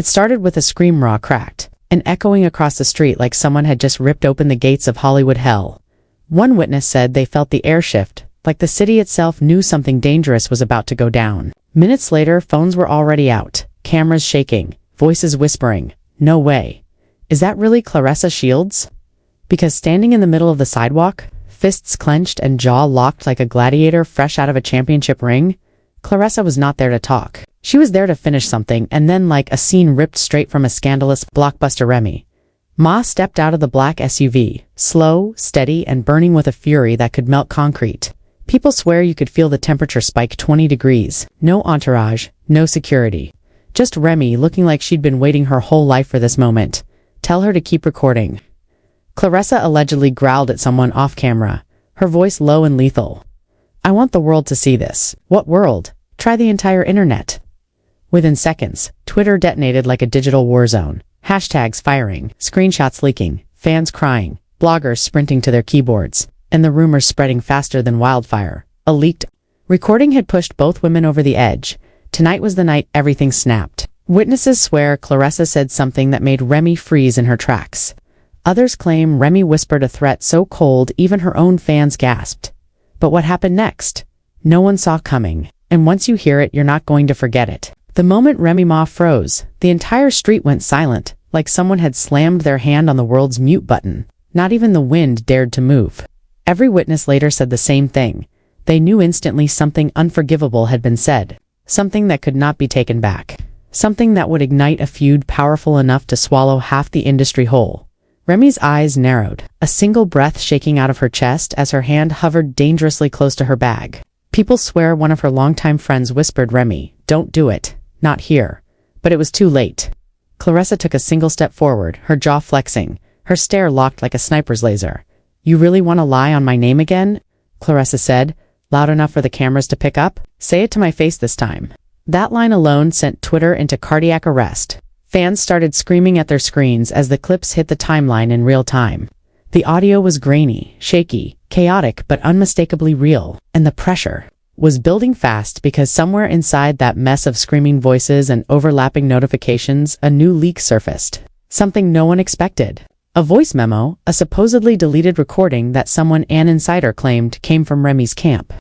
It started with a scream raw cracked, and echoing across the street like someone had just ripped open the gates of Hollywood hell. One witness said they felt the air shift, like the city itself knew something dangerous was about to go down. Minutes later, phones were already out, cameras shaking, voices whispering, "No way. Is that really Claressa Shields?" Because standing in the middle of the sidewalk, fists clenched and jaw locked like a gladiator fresh out of a championship ring, Claressa was not there to talk. She was there to finish something, and then like a scene ripped straight from a scandalous blockbuster Remy. Ma stepped out of the black SUV, slow, steady, and burning with a fury that could melt concrete. People swear you could feel the temperature spike 20 degrees. No entourage, no security. Just Remy looking like she'd been waiting her whole life for this moment. Tell her to keep recording. Claressa allegedly growled at someone off camera, her voice low and lethal. "I want the world to see this." What world? Try the entire internet. Within seconds, Twitter detonated like a digital war zone. Hashtags firing, screenshots leaking, fans crying, bloggers sprinting to their keyboards, and the rumors spreading faster than wildfire. A leaked recording had pushed both women over the edge. Tonight was the night everything snapped. Witnesses swear Claressa said something that made Remy freeze in her tracks. Others claim Remy whispered a threat so cold even her own fans gasped. But what happened next? No one saw coming, and once you hear it, you're not going to forget it. The moment Remy Ma froze, the entire street went silent, like someone had slammed their hand on the world's mute button. Not even the wind dared to move. Every witness later said the same thing. They knew instantly something unforgivable had been said. Something that could not be taken back. Something that would ignite a feud powerful enough to swallow half the industry whole. Remy's eyes narrowed, a single breath shaking out of her chest as her hand hovered dangerously close to her bag. People swear one of her longtime friends whispered, "Remy, don't do it. Not here." But it was too late. Claressa took a single step forward, her jaw flexing, her stare locked like a sniper's laser. "You really want to lie on my name again?" Claressa said, loud enough for the cameras to pick up. "Say it to my face this time." That line alone sent Twitter into cardiac arrest. Fans started screaming at their screens as the clips hit the timeline in real time. The audio was grainy, shaky, chaotic, but unmistakably real, and the pressure was building fast because somewhere inside that mess of screaming voices and overlapping notifications, a new leak surfaced. Something no one expected. A voice memo, a supposedly deleted recording that an insider claimed came from Remy's camp.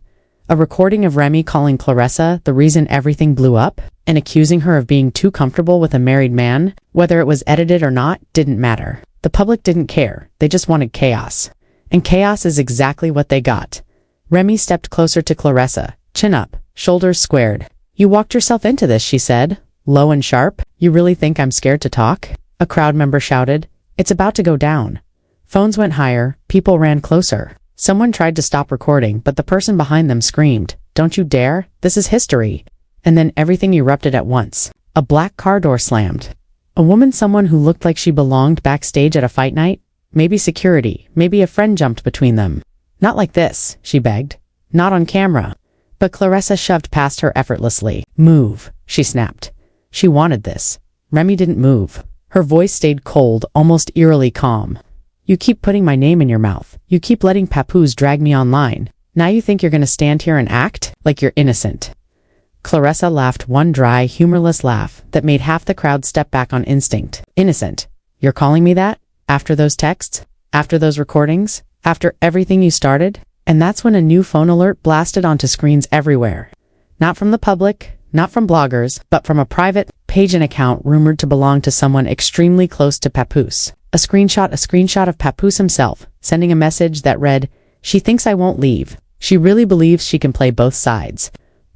A recording of Remy calling Claressa the reason everything blew up, and accusing her of being too comfortable with a married man. Whether it was edited or not didn't matter. The public didn't care, they just wanted chaos. And chaos is exactly what they got. Remy stepped closer to Claressa, chin up, shoulders squared. "You walked yourself into this," she said, low and sharp. "You really think I'm scared to talk?" A crowd member shouted, "It's about to go down." Phones went higher, people ran closer. Someone tried to stop recording, but the person behind them screamed, "Don't you dare, this is history." And then everything erupted at once. A black car door slammed. A woman, someone who looked like she belonged backstage at a fight night? Maybe security, maybe a friend jumped between them. "Not like this," she begged. "Not on camera." But Claressa shoved past her effortlessly. "Move," she snapped. She wanted this. Remy didn't move. Her voice stayed cold, almost eerily calm. "You keep putting my name in your mouth. You keep letting papoose drag me online. Now you think you're gonna stand here and act like you're innocent." Claressa laughed one dry, humorless laugh that made half the crowd step back on instinct. "Innocent? You're calling me that? After those texts? After those recordings? After everything you started?" And that's when a new phone alert blasted onto screens everywhere. Not from the public, not from bloggers, but from a private page-in account rumored to belong to someone extremely close to Papoose. A screenshot of Papoose himself, sending a message that read, "She thinks I won't leave. She really believes she can play both sides.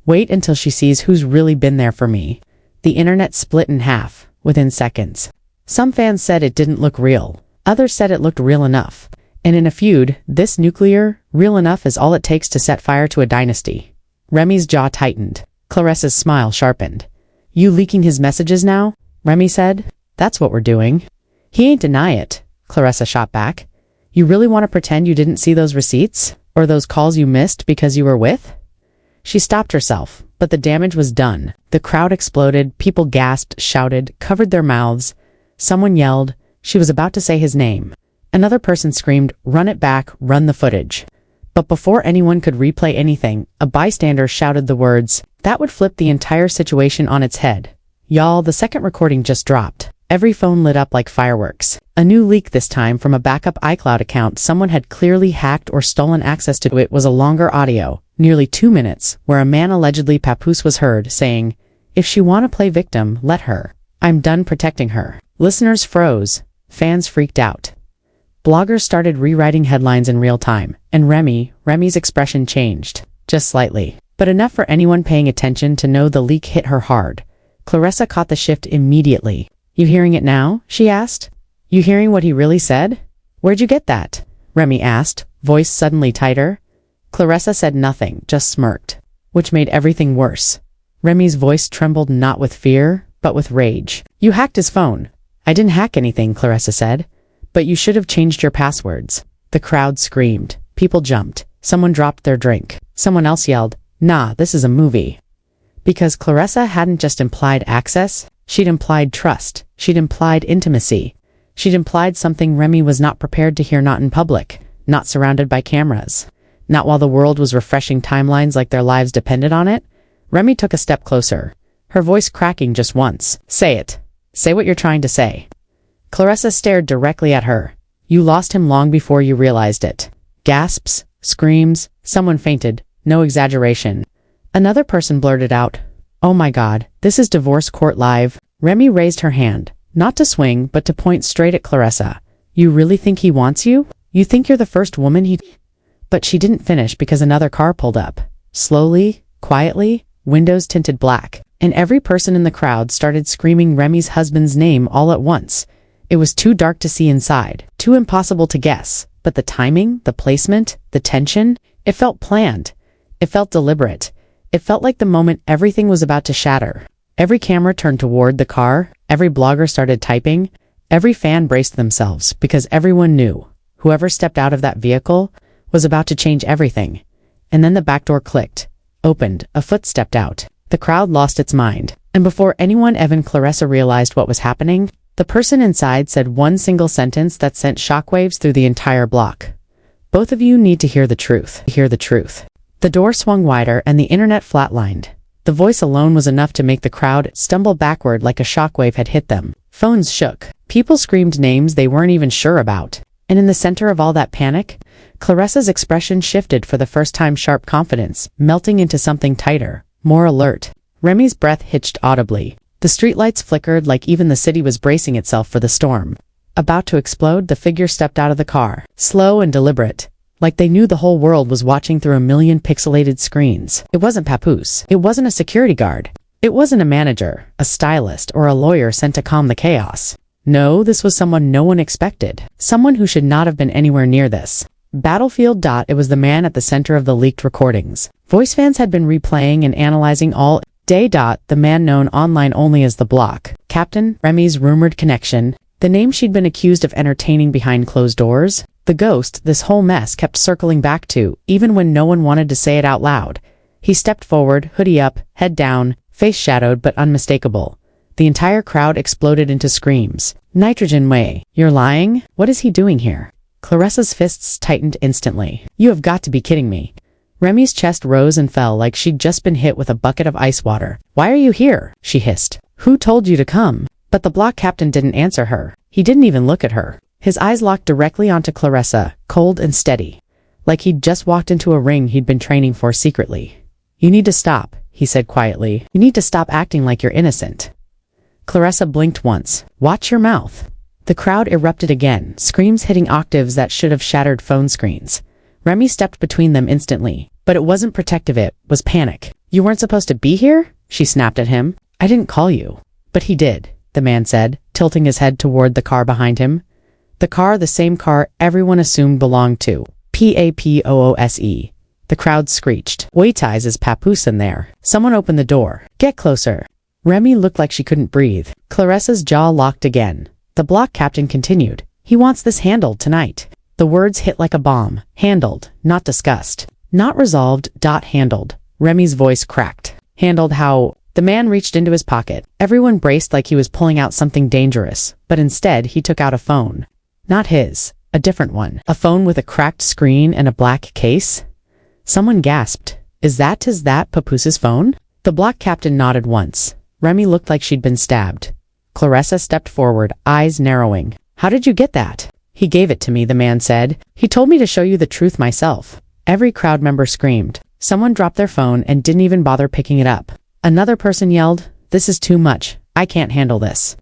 Wait until she sees who's really been there for me." The internet split in half, within seconds. Some fans said it didn't look real. Others said it looked real enough. And in a feud, this nuclear, real enough is all it takes to set fire to a dynasty. Remy's jaw tightened. Claressa's smile sharpened. "You leaking his messages now?" Remy said. "That's what we're doing." "He ain't deny it," Claressa shot back. "You really want to pretend you didn't see those receipts? Or those calls you missed because you were with?" She stopped herself, but the damage was done. The crowd exploded, people gasped, shouted, covered their mouths. Someone yelled. She was about to say his name. Another person screamed, "Run it back, run the footage." But before anyone could replay anything, a bystander shouted the words that would flip the entire situation on its head. Y'all, the second recording just dropped. Every phone lit up like fireworks. A new leak this time from a backup iCloud account someone had clearly hacked or stolen access to. It was a longer audio, nearly 2 minutes, where a man allegedly Papoose was heard saying, "If she wanna play victim, let her. I'm done protecting her." Listeners froze. Fans freaked out. Bloggers started rewriting headlines in real time, and Remy's expression changed. Just slightly. But enough for anyone paying attention to know the leak hit her hard. Claressa caught the shift immediately. "You hearing it now?" she asked. "You hearing what he really said?" "Where'd you get that?" Remy asked, voice suddenly tighter. Claressa said nothing, just smirked, which made everything worse. Remy's voice trembled not with fear, but with rage. "You hacked his phone." "I didn't hack anything," Claressa said. "But you should have changed your passwords." The crowd screamed. People jumped. Someone dropped their drink. Someone else yelled, "Nah, this is a movie." Because Claressa hadn't just implied access, she'd implied trust. She'd implied intimacy. She'd implied something Remy was not prepared to hear, not in public, not surrounded by cameras, not while the world was refreshing timelines like their lives depended on it. Remy took a step closer, her voice cracking just once. "Say it. Say what you're trying to say." Claressa stared directly at her. "You lost him long before you realized it." Gasps, screams, someone fainted, no exaggeration. Another person blurted out, "Oh my God, this is divorce court live." Remy raised her hand, not to swing, but to point straight at Claressa. "You really think he wants you? You think you're the first woman he—" But she didn't finish because another car pulled up. Slowly, quietly, windows tinted black, and every person in the crowd started screaming Remy's husband's name all at once. It was too dark to see inside, too impossible to guess, but the timing, the placement, the tension, it felt planned. It felt deliberate. It felt like the moment everything was about to shatter. Every camera turned toward the car, every blogger started typing, every fan braced themselves, because everyone knew, whoever stepped out of that vehicle was about to change everything. And then the back door clicked, opened, a foot stepped out. The crowd lost its mind, and before anyone even Claressa realized what was happening, the person inside said one single sentence that sent shockwaves through the entire block. "Both of you need to hear the truth. Hear the truth." The door swung wider and the internet flatlined. The voice alone was enough to make the crowd stumble backward like a shockwave had hit them. Phones shook. People screamed names they weren't even sure about. And in the center of all that panic, Claressa's expression shifted for the first time, sharp confidence, melting into something tighter, more alert. Remy's breath hitched audibly. The streetlights flickered like even the city was bracing itself for the storm. About to explode, the figure stepped out of the car, slow and deliberate, like they knew the whole world was watching through a million pixelated screens. It wasn't Papoose. It wasn't a security guard. It wasn't a manager, a stylist, or a lawyer sent to calm the chaos. No, this was someone no one expected. Someone who should not have been anywhere near this. Battlefield. It was the man at the center of the leaked recordings. Voice fans had been replaying and analyzing all day. The man known online only as the Block. Captain, Remy's rumored connection. The name she'd been accused of entertaining behind closed doors. The ghost this whole mess kept circling back to, even when no one wanted to say it out loud. He stepped forward, hoodie up, head down, face shadowed but unmistakable. The entire crowd exploded into screams. "Nitrogen Way, you're lying? What is he doing here?" Claressa's fists tightened instantly. "You have got to be kidding me." Remy's chest rose and fell like she'd just been hit with a bucket of ice water. "Why are you here?" she hissed. "Who told you to come?" But the Block captain didn't answer her. He didn't even look at her. His eyes locked directly onto Claressa, cold and steady, like he'd just walked into a ring he'd been training for secretly. "You need to stop," he said quietly. "You need to stop acting like you're innocent." Claressa blinked once. "Watch your mouth." The crowd erupted again, screams hitting octaves that should have shattered phone screens. Remy stepped between them instantly, but it wasn't protective, it was panic. "You weren't supposed to be here?" she snapped at him. "I didn't call you." "But he did," the man said, tilting his head toward the car behind him. The car, the same car everyone assumed belonged to Papoose. The crowd screeched. "Wait, is Papoose in there?" Someone opened the door. "Get closer." Remy looked like she couldn't breathe. Claressa's jaw locked again. The Block captain continued. "He wants this handled tonight." The words hit like a bomb. Handled, not discussed. Not resolved. Handled. Remy's voice cracked. "Handled how?" The man reached into his pocket. Everyone braced like he was pulling out something dangerous, but instead he took out a phone. Not his, a different one. A phone with a cracked screen and a black case? Someone gasped. Is that Papoose's phone?" The Block captain nodded once. Remy looked like she'd been stabbed. Claressa stepped forward, eyes narrowing. How did you get that? He gave it to me, the man said. He told me to show you the truth myself. Every crowd member screamed. Someone dropped their phone and didn't even bother picking it up. Another person yelled, "This is too much. I can't handle this."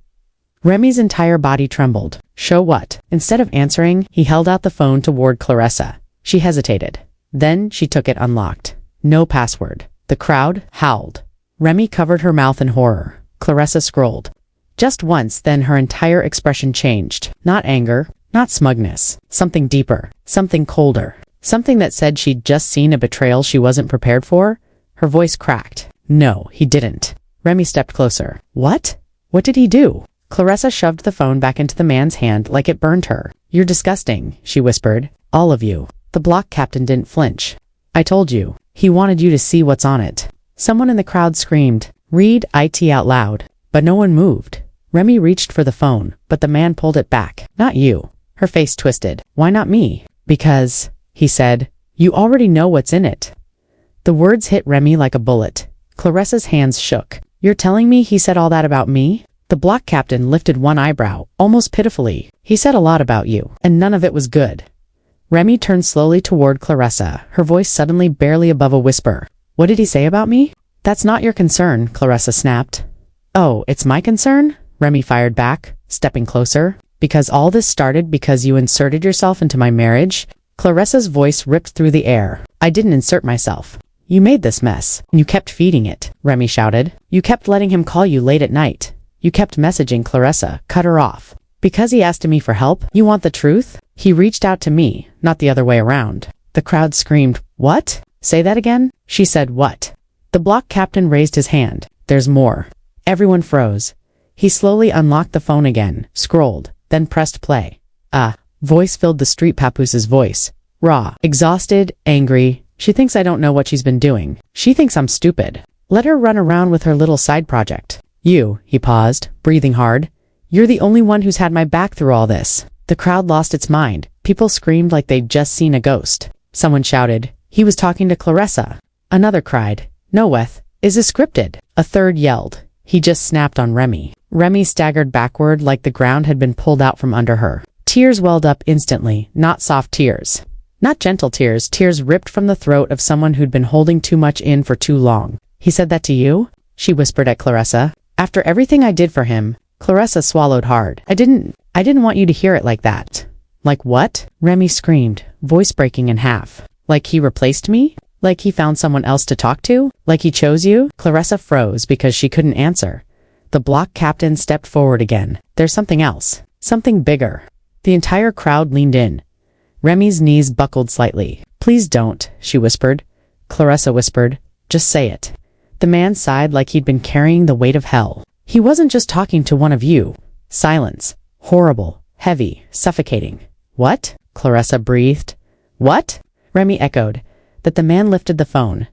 Remy's entire body trembled. Show what? Instead of answering, he held out the phone toward Claressa. She hesitated. Then she took it unlocked. No password. The crowd howled. Remy covered her mouth in horror. Claressa scrolled. Just once, then her entire expression changed. Not anger, not smugness. Something deeper. Something colder. Something that said she'd just seen a betrayal she wasn't prepared for. Her voice cracked. No, he didn't. Remy stepped closer. What? What did he do? Claressa shoved the phone back into the man's hand like it burned her. You're disgusting, she whispered. All of you. The block captain didn't flinch. I told you. He wanted you to see what's on it. Someone in the crowd screamed, "Read it out loud." But no one moved. Remy reached for the phone, but the man pulled it back. Not you. Her face twisted. Why not me? Because, he said, you already know what's in it. The words hit Remy like a bullet. Claressa's hands shook. You're telling me he said all that about me? The block captain lifted one eyebrow, almost pitifully. He said a lot about you, and none of it was good. Remy turned slowly toward Claressa, her voice suddenly barely above a whisper. What did he say about me? That's not your concern, Claressa snapped. Oh, it's my concern? Remy fired back, stepping closer. Because all this started because you inserted yourself into my marriage? Claressa's voice ripped through the air. I didn't insert myself. You made this mess. You kept feeding it, Remy shouted. You kept letting him call you late at night. You kept messaging Claressa, cut her off. Because he asked me for help? You want the truth? He reached out to me, not the other way around. The crowd screamed, what? Say that again? She said, what? The block captain raised his hand. There's more. Everyone froze. He slowly unlocked the phone again, scrolled, then pressed play. Voice filled the street papooses' voice. Raw, exhausted, angry. She thinks I don't know what she's been doing. She thinks I'm stupid. Let her run around with her little side project. You, he paused, breathing hard. You're the only one who's had my back through all this. The crowd lost its mind. People screamed like they'd just seen a ghost. Someone shouted, he was talking to Claressa. Another cried, no Weth, is this scripted? A third yelled, he just snapped on Remy. Remy staggered backward like the ground had been pulled out from under her. Tears welled up instantly, not soft tears. Not gentle tears, tears ripped from the throat of someone who'd been holding too much in for too long. He said that to you? She whispered at Claressa. After everything I did for him, Claressa swallowed hard. I didn't want you to hear it like that. Like what? Remy screamed, voice breaking in half. Like he replaced me? Like he found someone else to talk to? Like he chose you? Claressa froze because she couldn't answer. The block captain stepped forward again. There's something else. Something bigger. The entire crowd leaned in. Remy's knees buckled slightly. Please don't, she whispered. Claressa whispered, just say it. The man sighed like he'd been carrying the weight of hell. He wasn't just talking to one of you. Silence. Horrible. Heavy. Suffocating. What? Claressa breathed. What? Remy echoed. That the man lifted the phone.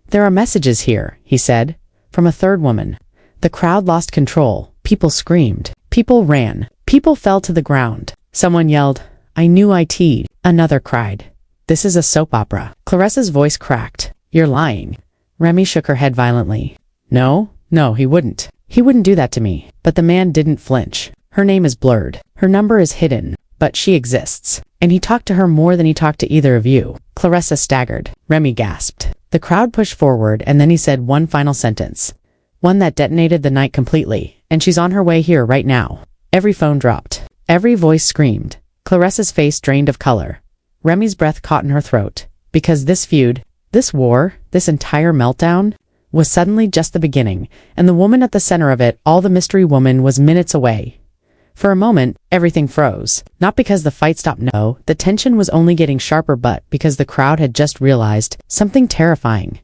There are messages here, he said. From a third woman. The crowd lost control. People screamed. People ran. People fell to the ground. Someone yelled, I knew it. Another cried. This is a soap opera. Claressa's voice cracked. You're lying. Remy shook her head violently. No, he wouldn't. He wouldn't do that to me. But the man didn't flinch. Her name is blurred. Her number is hidden. But she exists. And he talked to her more than he talked to either of you. Claressa staggered. Remy gasped. The crowd pushed forward and then he said one final sentence. One that detonated the night completely. And she's on her way here right now. Every phone dropped. Every voice screamed. Claressa's face drained of color. Remy's breath caught in her throat. Because this feud, this war, this entire meltdown, was suddenly just the beginning, and the woman at the center of it, all the mystery woman, was minutes away. For a moment, everything froze. Not because the fight stopped, no, the tension was only getting sharper, but because the crowd had just realized something terrifying.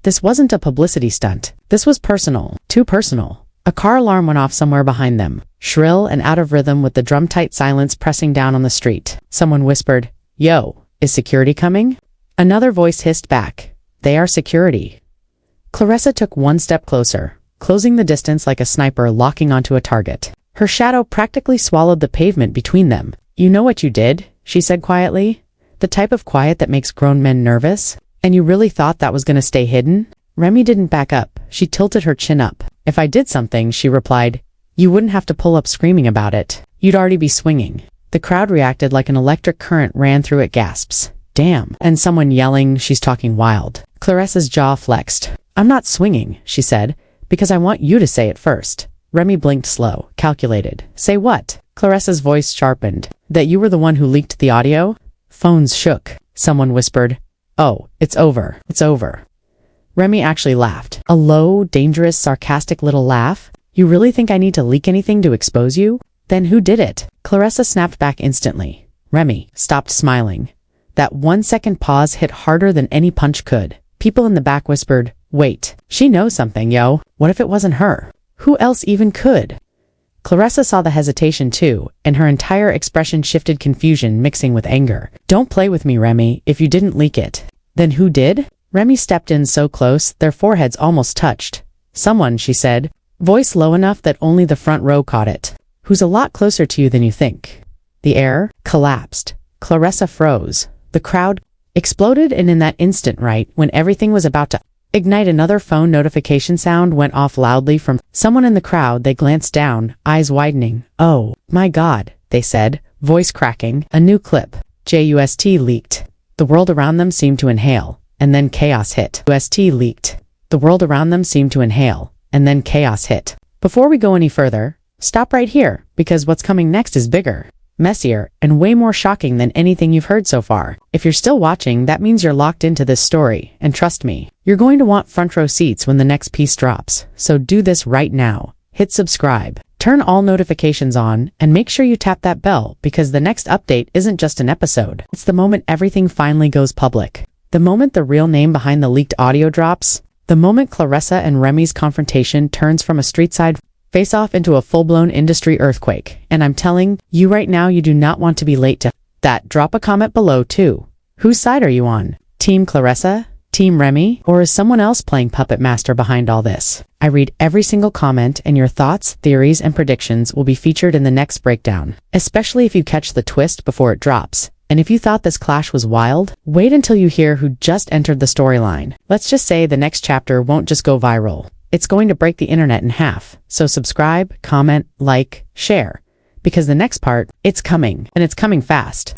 This wasn't a publicity stunt. This was personal. Too personal. A car alarm went off somewhere behind them, shrill and out of rhythm with the drum-tight silence pressing down on the street. Someone whispered, Yo, is security coming? Another voice hissed back, They are security. Claressa took one step closer, closing the distance like a sniper locking onto a target. Her shadow practically swallowed the pavement between them. You know what you did, she said quietly. The type of quiet that makes grown men nervous. And you really thought that was going to stay hidden? Remy didn't back up. She tilted her chin up. If I did something, she replied, you wouldn't have to pull up screaming about it. You'd already be swinging. The crowd reacted like an electric current ran through it. Gasps. Damn. And someone yelling, she's talking wild. Claressa's jaw flexed. I'm not swinging, she said, because I want you to say it first. Remy blinked slow, calculated. Say what? Claressa's voice sharpened. That you were the one who leaked the audio? Phones shook. Someone whispered, oh, it's over. It's over. Remy actually laughed. A low, dangerous, sarcastic little laugh. You really think I need to leak anything to expose you? Then who did it? Claressa snapped back instantly. Remy stopped smiling. That 1-second pause hit harder than any punch could. People in the back whispered, wait, she knows something, yo. What if it wasn't her? Who else even could? Claressa saw the hesitation too, and her entire expression shifted, confusion mixing with anger. Don't play with me, Remy, if you didn't leak it. Then who did? Remy stepped in so close, their foreheads almost touched. Someone, she said, voice low enough that only the front row caught it. Who's a lot closer to you than you think. The air collapsed. Claressa froze. The crowd exploded, and in that instant, right when everything was about to ignite, another phone notification sound went off loudly from someone in the crowd. They glanced down, eyes widening. Oh, my God, they said, voice cracking. A new clip. JUST leaked. The world around them seemed to inhale, and then chaos hit. UST leaked. The world around them seemed to inhale, and then chaos hit. Before we go any further, stop right here, because what's coming next is bigger, messier, and way more shocking than anything you've heard so far. If you're still watching, that means you're locked into this story, and trust me, you're going to want front row seats when the next piece drops. So do this right now. Hit subscribe, turn all notifications on, and make sure you tap that bell, because the next update isn't just an episode. It's the moment everything finally goes public. The moment the real name behind the leaked audio drops. The moment Claressa and Remy's confrontation turns from a street-side face-off into a full-blown industry earthquake. And I'm telling you right now, you do not want to be late to that. Drop a comment below too. Whose side are you on? Team Claressa? Team Remy? Or is someone else playing puppet master behind all this? I read every single comment, and your thoughts, theories, and predictions will be featured in the next breakdown, especially if you catch the twist before it drops. And if you thought this clash was wild, wait until you hear who just entered the storyline. Let's just say the next chapter won't just go viral. It's going to break the internet in half. So subscribe, comment, like, share. Because the next part, it's coming, and it's coming fast.